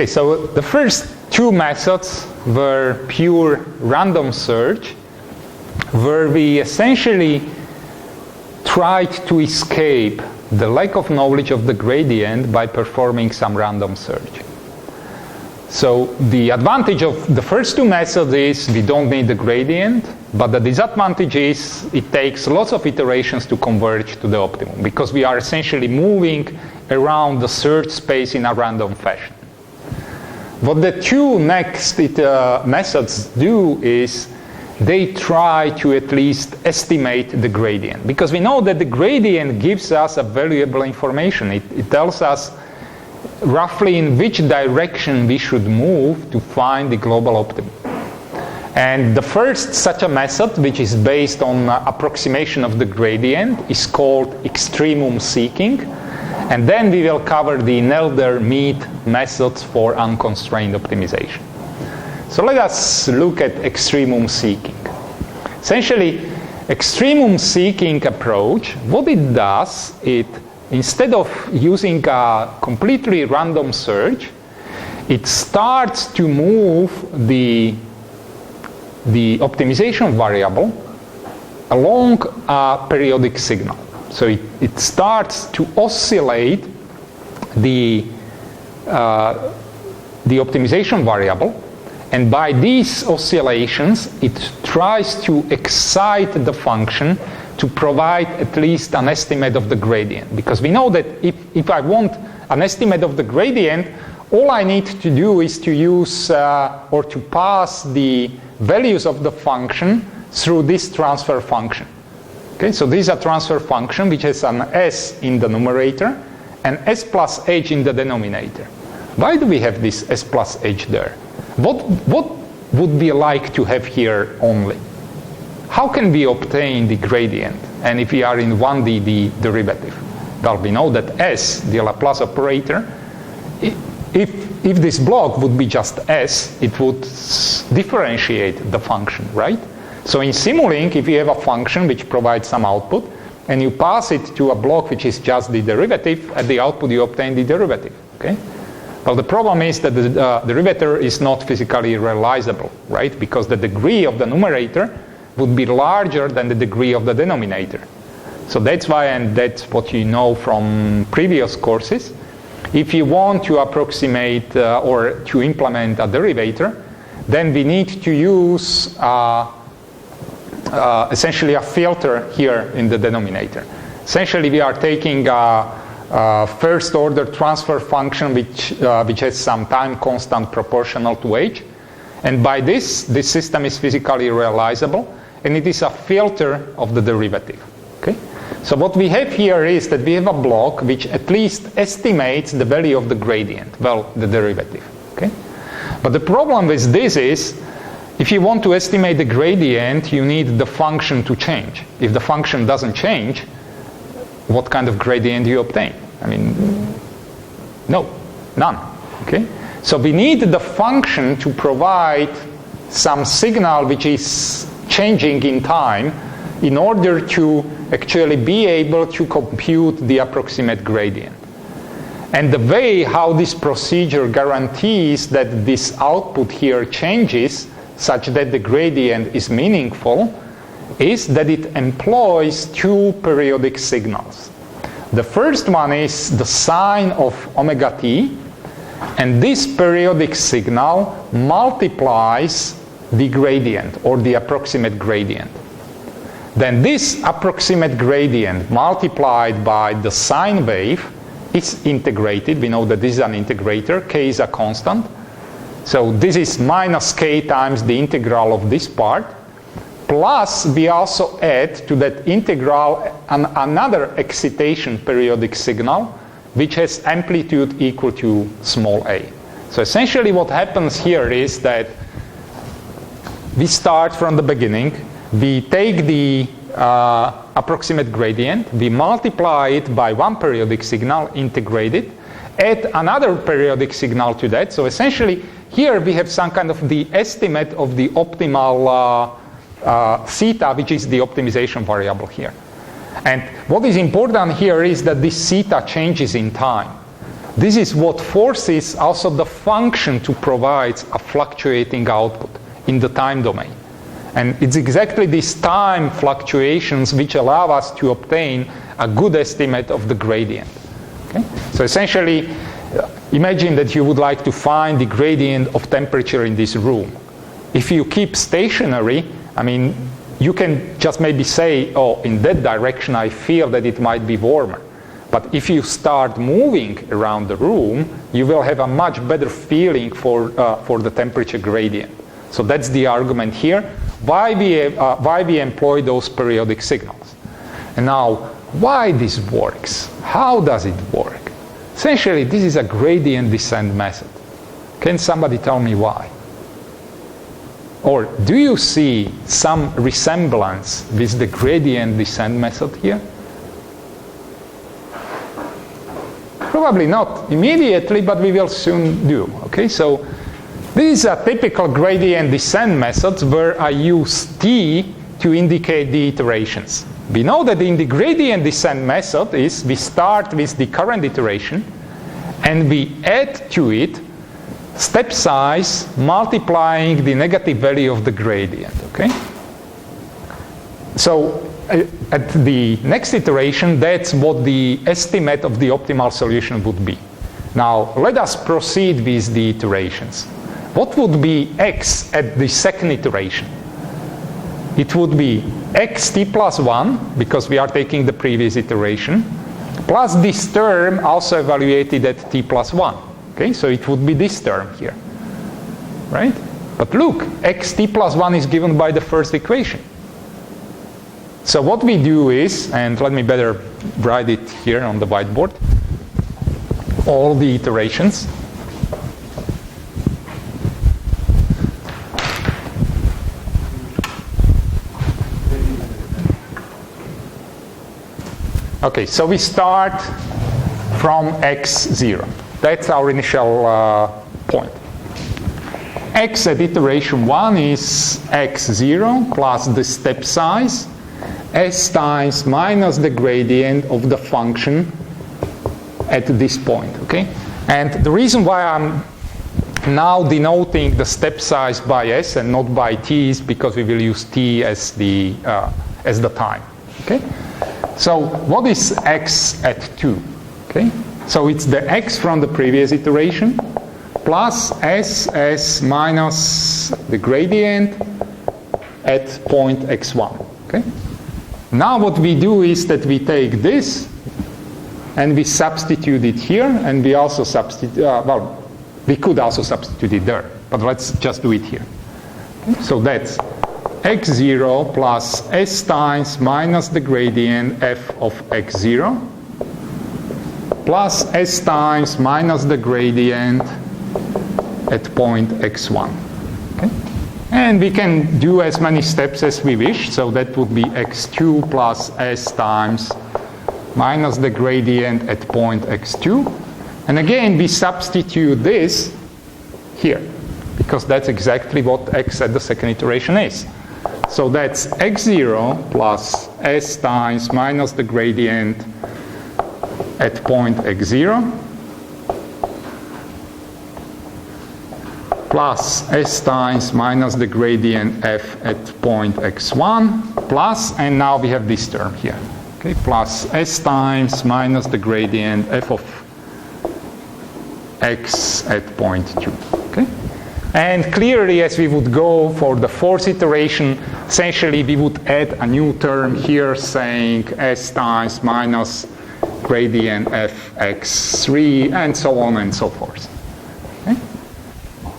Okay, so the first two methods were pure random search, where we essentially tried to escape the lack of knowledge of the gradient by performing some random search. So the advantage of the first two methods is we don't need the gradient, but the disadvantage is it takes lots of iterations to converge to the optimum, because we are essentially moving around the search space in a random fashion. What the two next methods do is they try to at least estimate the gradient, because we know that the gradient gives us a valuable information. It tells us roughly in which direction we should move to find the global optimum. And the first such a method, which is based on approximation of the gradient, is called extremum seeking. And then we will cover the Nelder-Mead methods for unconstrained optimization. So let us look at extremum seeking. Essentially, extremum seeking approach, what it does, instead of using a completely random search, it starts to move the optimization variable along a periodic signal. So it starts to oscillate the optimization variable, and by these oscillations it tries to excite the function to provide at least an estimate of the gradient. Because we know that if I want an estimate of the gradient, all I need to do is to use or to pass the values of the function through this transfer function. Okay, so this is a transfer function which has an s in the numerator and s plus h in the denominator. Why do we have this s plus h there? What would we like to have here only? How can we obtain the gradient? And if we are in 1D, the derivative? Well, we know that s, the Laplace operator, if this block would be just s, it would differentiate the function, right? So in Simulink, if you have a function which provides some output, and you pass it to a block which is just the derivative, at the output you obtain the derivative, okay? Well, the problem is that the derivative is not physically realizable, right? Because the degree of the numerator would be larger than the degree of the denominator. So that's why, and that's what you know from previous courses, if you want to approximate or to implement a derivative, then we need to use essentially a filter here in the denominator. Essentially, we are taking a first order transfer function which has some time constant proportional to h, and by this system is physically realizable, and it is a filter of the derivative. Okay? So what we have here is that we have a block which at least estimates the value of the gradient, well, the derivative. Okay? But the problem with this is, if you want to estimate the gradient, you need the function to change. If the function doesn't change, what kind of gradient do you obtain? I mean, no, none. Okay? So we need the function to provide some signal which is changing in time in order to actually be able to compute the approximate gradient. And the way how this procedure guarantees that this output here changes such that the gradient is meaningful is that it employs two periodic signals. The first one is the sine of omega t, and this periodic signal multiplies the gradient or the approximate gradient. Then this approximate gradient multiplied by the sine wave is integrated. We know that this is an integrator, k is a constant. So this is minus k times the integral of this part, plus we also add to that integral another excitation periodic signal which has amplitude equal to small a. So essentially what happens here is that we start from the beginning, we take the approximate gradient, we multiply it by one periodic signal, integrate it, add another periodic signal to that. So essentially here we have some kind of the estimate of the optimal theta, which is the optimization variable here. And what is important here is that this theta changes in time. this is what forces also the function to provide a fluctuating output in the time domain. And it's exactly these time fluctuations which allow us to obtain a good estimate of the gradient. Okay? So essentially, imagine that you would like to find the gradient of temperature in this room. If you keep stationary, I mean, you can just maybe say, oh, in that direction I feel that it might be warmer. But if you start moving around the room, you will have a much better feeling for the temperature gradient. So that's the argument here, why we employ those periodic signals. And now, why this works? How does it work? Essentially, this is a gradient descent method. Can somebody tell me why? Or do you see some resemblance with the gradient descent method here? Probably not immediately, but we will soon do. Okay, so this is a typical gradient descent method where I use t to indicate the iterations. We know that in the gradient descent method is we start with the current iteration and we add to it step size multiplying the negative value of the gradient. Okay? So at the next iteration, that's what the estimate of the optimal solution would be. Now, let us proceed with the iterations. What would be x at the second iteration? It would be xt plus 1, because we are taking the previous iteration, plus this term also evaluated at t plus 1. Okay, so it would be this term here, right? But look, xt plus 1 is given by the first equation. So what we do is, and let me better write it here on the whiteboard, all the iterations. Okay, so we start from x0. That's our initial point. X at iteration 1 is x0 plus the step size s times minus the gradient of the function at this point. Okay, and the reason why I'm now denoting the step size by s and not by t is because we will use t as the time. Okay. So what is x at 2? Okay, so it's the x from the previous iteration plus s minus the gradient at point x1. Okay. Now what we do is that we take this and we substitute it here, and we also substitute. Well, we could also substitute it there, but let's just do it here. Okay. So that's x0 plus s times minus the gradient f of x0 plus s times minus the gradient at point x1. Okay? And we can do as many steps as we wish, so that would be x2 plus s times minus the gradient at point x2. And again, we substitute this here, because that's exactly what x at the second iteration is. So that's x0 plus s times minus the gradient at point x0 plus s times minus the gradient f at point x1 plus, and now we have this term here, okay, plus s times minus the gradient f of x at point 2. Okay? And clearly, as we would go for the fourth iteration, essentially we would add a new term here saying s times minus gradient f x3 and so on and so forth. Okay?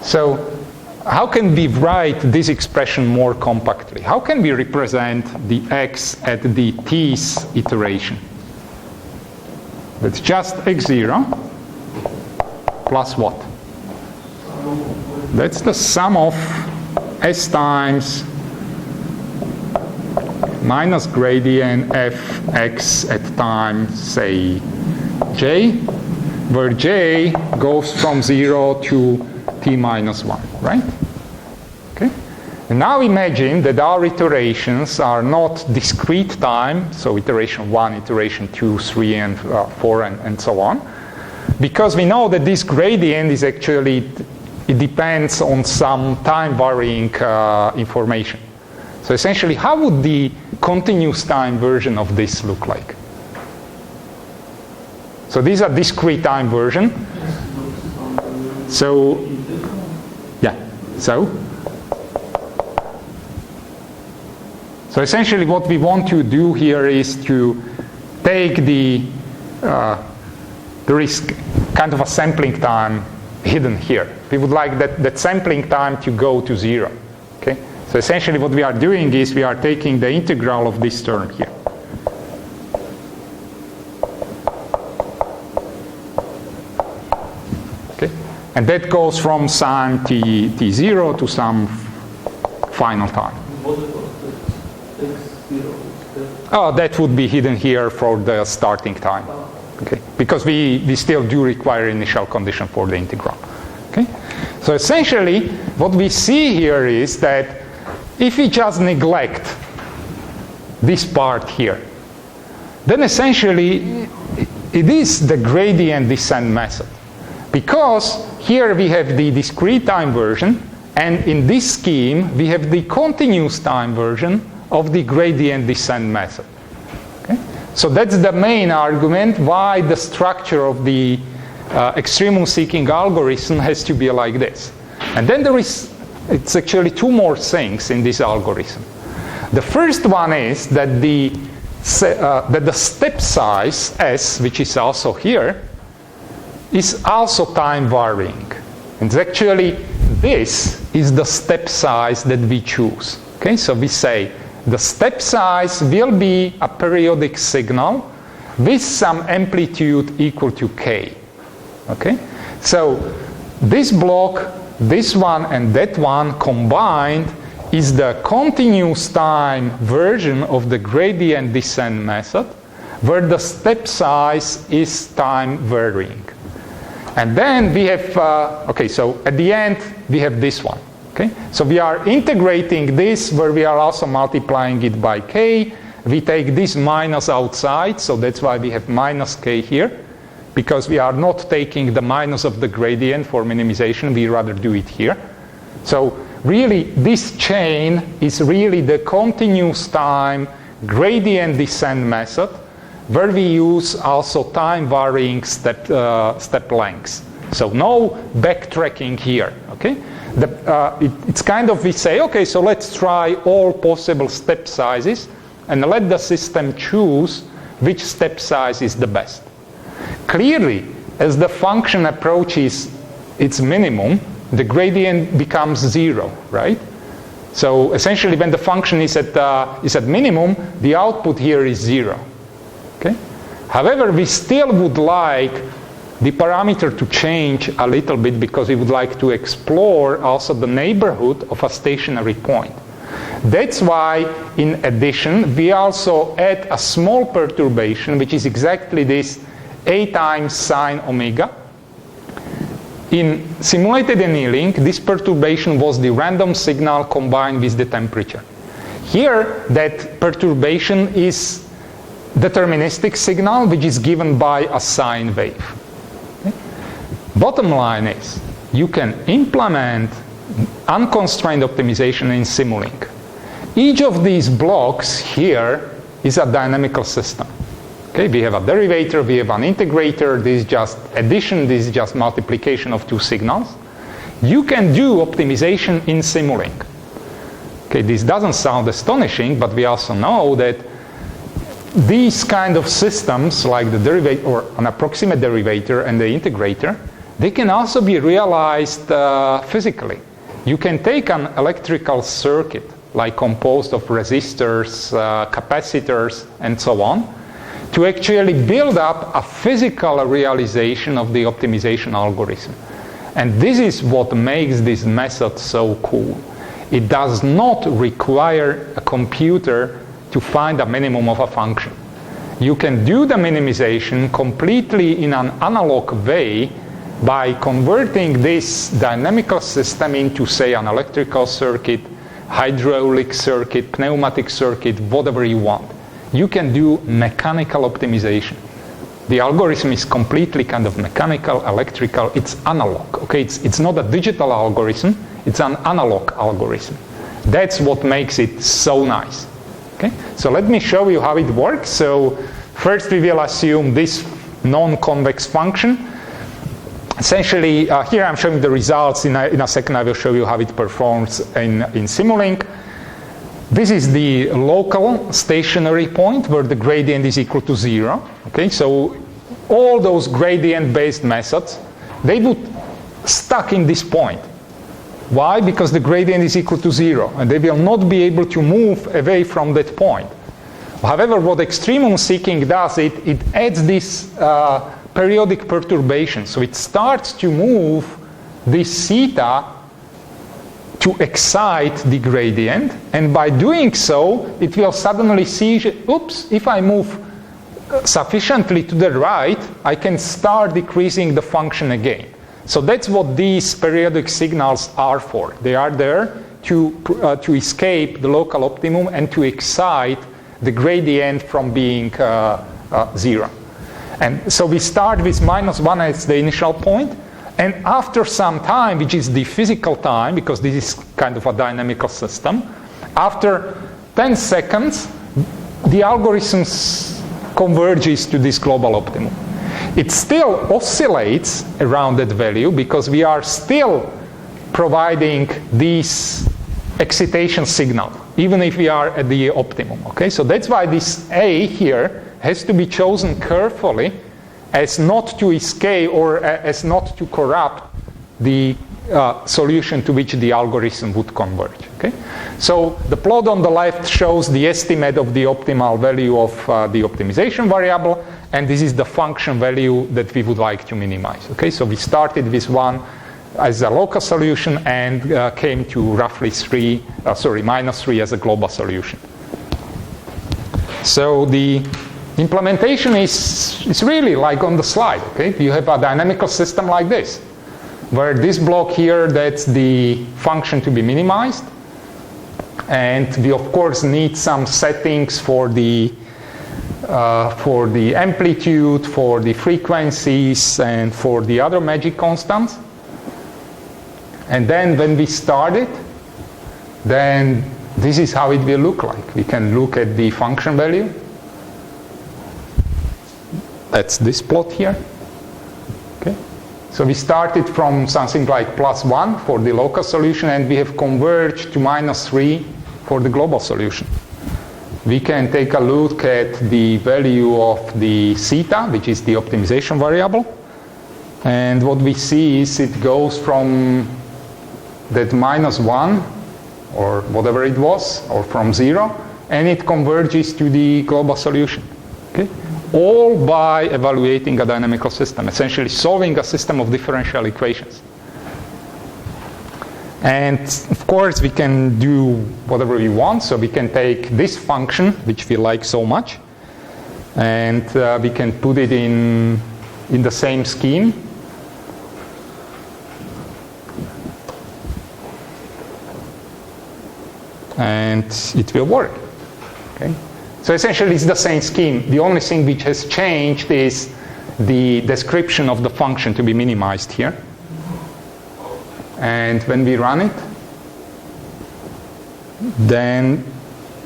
So how can we write this expression more compactly? How can we represent the x at the tth iteration? That's just x0 plus what? That's the sum of s times minus gradient fx at time, say, j, where j goes from 0 to t minus 1, right? Okay. And now imagine that our iterations are not discrete time, so iteration 1, iteration 2, 3, and 4, and so on. because we know that this gradient is actually, it depends on some time varying information. So essentially, how would the continuous time version of this look like? So these are discrete time version. So, yeah, so essentially what we want to do here is to take there is kind of a sampling time hidden here. We would like that sampling time to go to 0. Okay? So essentially what we are doing is we are taking the integral of this term here. Okay? And that goes from some t0 to some final time. Oh, that would be hidden here for the starting time. Okay? Because we still do require initial condition for the integral. Okay? So essentially, what we see here is that if we just neglect this part here, then essentially it is the gradient descent method. Because here we have the discrete time version, and in this scheme we have the continuous time version of the gradient descent method. Okay? So that's the main argument why the structure of the extremum seeking algorithm has to be like this. And then it's actually two more things in this algorithm. The first one is that the step size S, which is also here, is also time varying. And actually this is the step size that we choose. Okay, so we say the step size will be a periodic signal with some amplitude equal to k. Okay, so this block, this one and that one combined is the continuous time version of the gradient descent method, where the step size is time varying. And then we have, okay, so at the end we have this one. Okay, so we are integrating this where we are also multiplying it by k. We take this minus outside, so that's why we have minus k here, because we are not taking the minus of the gradient for minimization, we rather do it here. So really this chain is really the continuous time gradient descent method, where we use also time varying step lengths. So no backtracking here. Okay, it's kind of, we say, okay, so let's try all possible step sizes and let the system choose which step size is the best. Clearly, as the function approaches its minimum, the gradient becomes 0, right? So essentially, when the function is at minimum, the output here is 0. Okay? However, we still would like the parameter to change a little bit because we would like to explore also the neighborhood of a stationary point. That's why, in addition, we also add a small perturbation, which is exactly this a times sine omega. In simulated annealing, this perturbation was the random signal combined with the temperature. Here, that perturbation is deterministic signal, which is given by a sine wave. Okay? Bottom line is, you can implement unconstrained optimization in Simulink. Each of these blocks here is a dynamical system. Okay, we have a derivator, we have an integrator, this is just addition, this is just multiplication of two signals. You can do optimization in Simulink. Okay, this doesn't sound astonishing, but we also know that these kind of systems, like the derivator or an approximate derivator and the integrator, they can also be realized physically. You can take an electrical circuit, like composed of resistors, capacitors, and so on, to actually build up a physical realization of the optimization algorithm. And this is what makes this method so cool. It does not require a computer to find a minimum of a function. You can do the minimization completely in an analog way by converting this dynamical system into, say, an electrical circuit, hydraulic circuit, pneumatic circuit, whatever you want. You can do mechanical optimization The algorithm is completely kind of mechanical, electrical, it's analog. Okay, it's not a digital algorithm, it's an analog algorithm. That's what makes it so nice. Okay, so let me show you how it works. So first we will assume this non-convex function. Essentially, here I'm showing the results. In a second I will show you how it performs in Simulink. This is the local stationary point where the gradient is equal to 0. Okay, so all those gradient-based methods, they would stuck in this point. Why? Because the gradient is equal to 0, and they will not be able to move away from that point. However, what extremum seeking does, it adds this periodic perturbation. So it starts to move this theta to excite the gradient, and by doing so, it will suddenly see, oops, if I move sufficiently to the right, I can start decreasing the function again. So that's what these periodic signals are for. They are there to escape the local optimum and to excite the gradient from being 0. And so we start with -1 as the initial point, and after some time, which is the physical time, because this is kind of a dynamical system, after 10 seconds, the algorithm converges to this global optimum. It still oscillates around that value because we are still providing this excitation signal, even if we are at the optimum. Okay, so that's why this A here has to be chosen carefully as not to escape or as not to corrupt the solution to which the algorithm would converge. Okay? So the plot on the left shows the estimate of the optimal value of the optimization variable, and this is the function value that we would like to minimize. Okay? So we started with 1 as a local solution and came to roughly -3 as a global solution. So the implementation is really like on the slide. Okay? You have a dynamical system like this, where this block here, that's the function to be minimized. And we, of course, need some settings for the amplitude, for the frequencies, and for the other magic constants. And then when we start it, then this is how it will look like. We can look at the function value. That's this plot here. Okay. So we started from something like +1 for the local solution, and we have converged to -3 for the global solution. We can take a look at the value of the theta, which is the optimization variable. And what we see is it goes from that -1, or whatever it was, or from 0, and it converges to the global solution. Okay? All by evaluating a dynamical system, essentially solving a system of differential equations. And of course we can do whatever we want, so we can take this function, which we like so much, and we can put it in the same scheme. And it will work. Okay? So essentially it's the same scheme. The only thing which has changed is the description of the function to be minimized here. And when we run it, then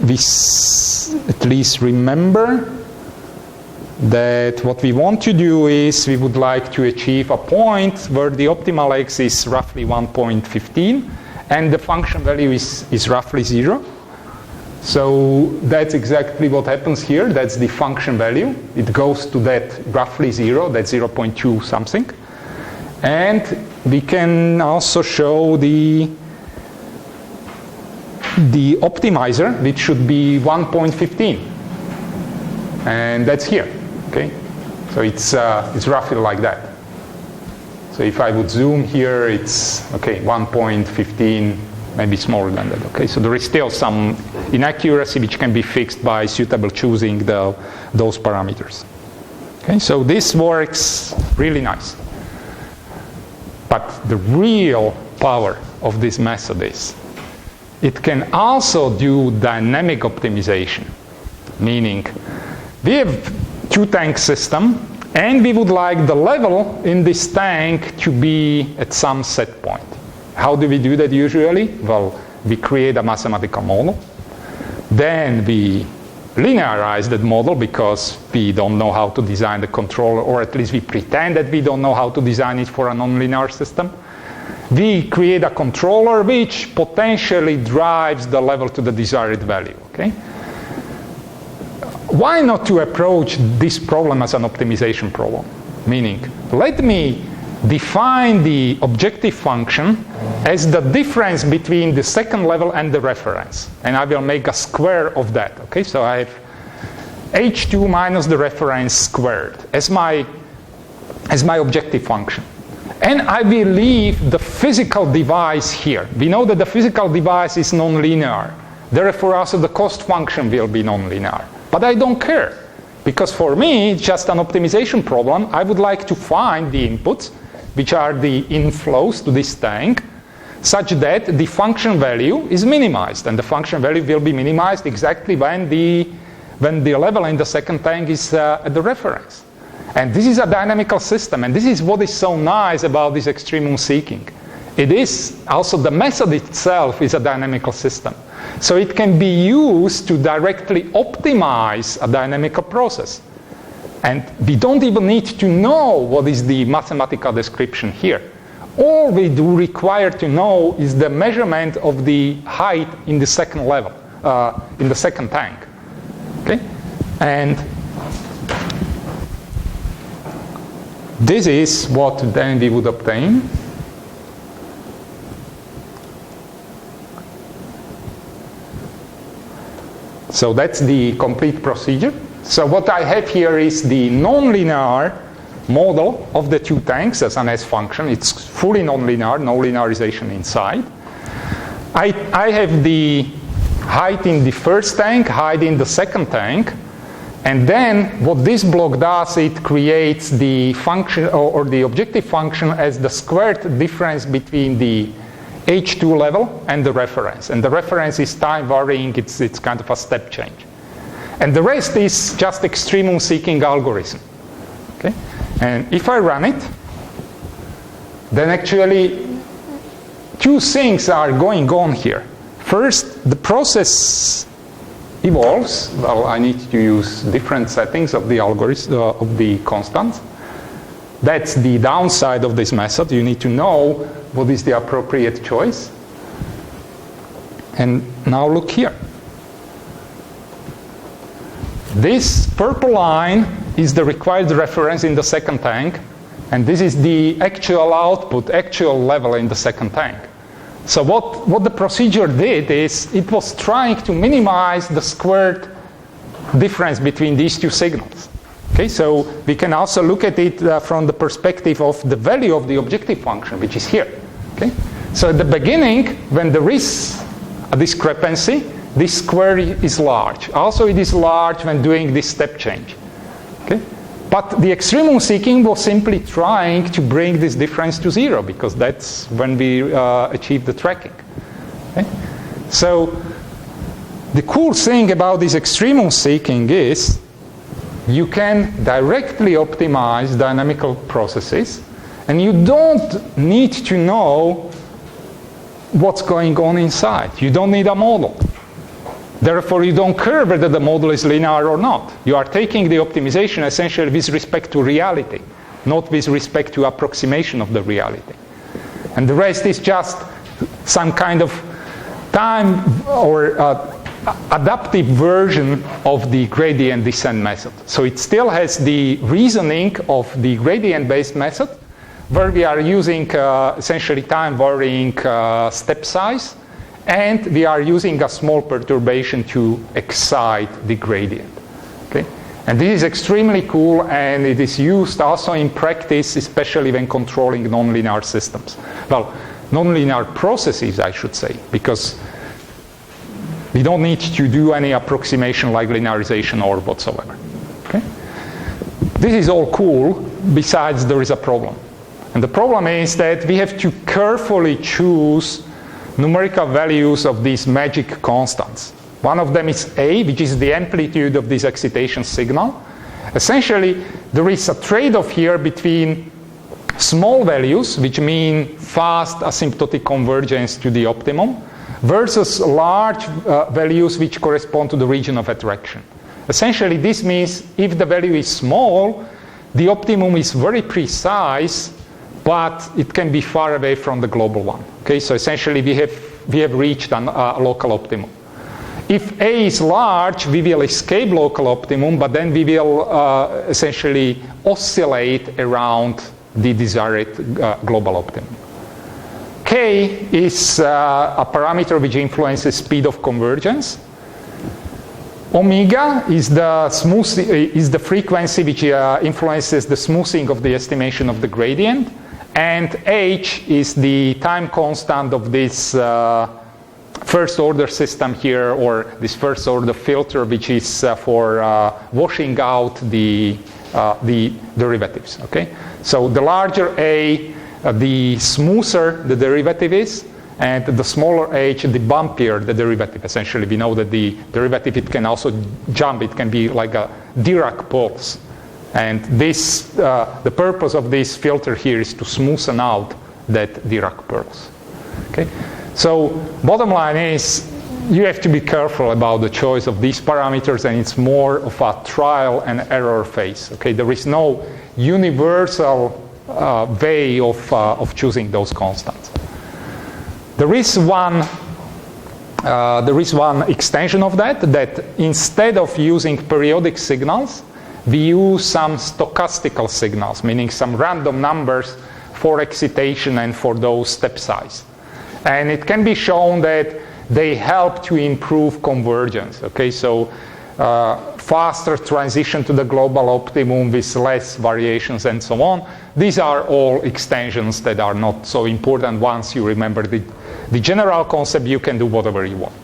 we at least remember that what we want to do is we would like to achieve a point where the optimal x is roughly 1.15 and the function value is roughly 0. So that's exactly what happens here. That's the function value. It goes to that roughly 0, that's 0.2 something. And we can also show the optimizer, which should be 1.15. And that's here. Okay? So it's roughly like that. So if I would zoom here, it's, okay, 1.15, maybe smaller than that. Okay, so there is still some inaccuracy which can be fixed by suitably choosing those parameters. Okay, so this works really nice. But the real power of this method is it can also do dynamic optimization, meaning we have two-tank system, And we would like the level in this tank to be at some set point. How do we do that usually? Well, we create a mathematical model. Then we linearize that model because we don't know how to design the controller, or at least we pretend that we don't know how to design it for a nonlinear system. We create a controller which potentially drives the level to the desired value. Okay? Why not to approach this problem as an optimization problem? Meaning, let me define the objective function as the difference between the second level and the reference. And I will make a square of that. Okay? So I have h2 minus the reference squared as my objective function. And I will leave the physical device here. We know that the physical device is nonlinear. Therefore, also the cost function will be nonlinear. But I don't care. Because for me, it's just an optimization problem. I would like to find the inputs, which are the inflows to this tank, such that the function value is minimized. And the function value will be minimized exactly when the level in the second tank is at the reference. And this is a dynamical system. And this is what is so nice about this extremum seeking. It is also the method itself is a dynamical system. So it can be used to directly optimize a dynamical process. And we don't even need to know what is the mathematical description here. All we do require to know is the measurement of the height in the second level, in the second tank. Okay? And this is what then we would obtain. So that's the complete procedure. So what I have here is the nonlinear model of the two tanks as an S function. It's fully nonlinear, no linearization inside. I have the height in the first tank, height in the second tank. And then what this block does, it creates the function or the objective function as the squared difference between the h2 level and the reference. And the reference is time varying, it's kind of a step change. And the rest is just extremum seeking algorithm. Okay? And if I run it, then actually two things are going on here. First, the process evolves. Well, I need to use different settings of the algorithm, of the constants. That's the downside of this method. You need to know what is the appropriate choice. And now look here. This purple line is the required reference in the second tank, and this is the actual output, actual level in the second tank. So what the procedure did is it was trying to minimize the squared difference between these two signals. Okay, so we can also look at it from the perspective of the value of the objective function, which is here. Okay? So at the beginning, when there is a discrepancy, this square is large. Also, it is large when doing this step change. Okay? But the extremum seeking was simply trying to bring this difference to zero, because that's when we achieve the tracking. Okay? So the cool thing about this extremum seeking is you can directly optimize dynamical processes, and you don't need to know what's going on inside. You don't need a model. Therefore, you don't care whether the model is linear or not. You are taking the optimization essentially with respect to reality, not with respect to approximation of the reality. And the rest is just some kind of time or adaptive version of the gradient descent method. So it still has the reasoning of the gradient-based method, where we are using essentially time-varying step size, and we are using a small perturbation to excite the gradient. Okay? And this is extremely cool, and it is used also in practice, especially when controlling nonlinear systems. Well, nonlinear processes, I should say, because we don't need to do any approximation like linearization or whatsoever. Okay? This is all cool, besides there is a problem. And the problem is that we have to carefully choose numerical values of these magic constants. One of them is A, which is the amplitude of this excitation signal. Essentially, there is a trade-off here between small values, which mean fast asymptotic convergence to the optimum, versus large values which correspond to the region of attraction. Essentially, this means if the value is small, the optimum is very precise, but it can be far away from the global one. Okay, so essentially we have reached a local optimum. If A is large, we will escape local optimum, but then we will essentially oscillate around the desired global optimum. K is a parameter which influences speed of convergence. Omega is the frequency which influences the smoothing of the estimation of the gradient. And H is the time constant of this first order system here, or this first order filter, which is for washing out the derivatives. Okay? So the larger A, the smoother the derivative is, and the smaller h, the bumpier the derivative. Essentially, we know that the derivative, it can also jump. It can be like a Dirac pulse. And this, the purpose of this filter here is to smoothen out that Dirac pulse. Okay? So bottom line is, you have to be careful about the choice of these parameters, and it's more of a trial and error phase. Okay? There is no universal way of choosing those constants. There is one extension of that instead of using periodic signals, we use some stochastical signals, meaning some random numbers for excitation and for those step size. And it can be shown that they help to improve convergence. Okay, so faster transition to the global optimum with less variations and so on. These are all extensions that are not so important. Once you remember the general concept, you can do whatever you want.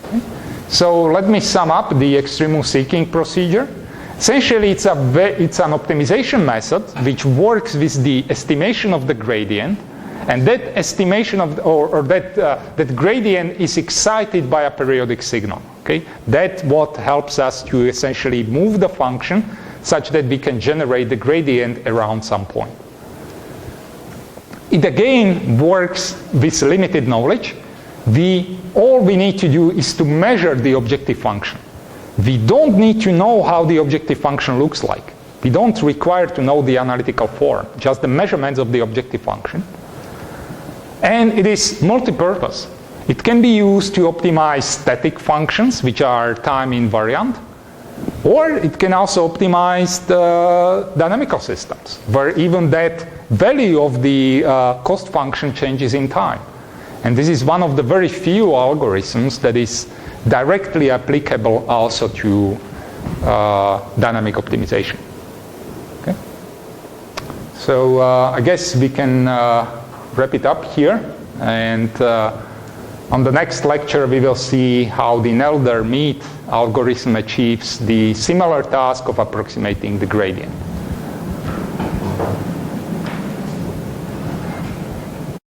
Okay? So let me sum up the extremum seeking procedure. Essentially, it's an optimization method which works with the estimation of the gradient, and that estimation of that gradient is excited by a periodic signal. Okay, that's what helps us to essentially move the function such that we can generate the gradient around some point. It again works with limited knowledge. All we need to do is to measure the objective function. We don't need to know how the objective function looks like. We don't require to know the analytical form, just the measurements of the objective function. And it is multi-purpose. It can be used to optimize static functions, which are time invariant, or it can also optimize the dynamical systems, where even that value of the cost function changes in time. And this is one of the very few algorithms that is directly applicable also to dynamic optimization. Okay? So I guess we can wrap it up here, and on the next lecture we will see how the Nelder-Mead algorithm achieves the similar task of approximating the gradient.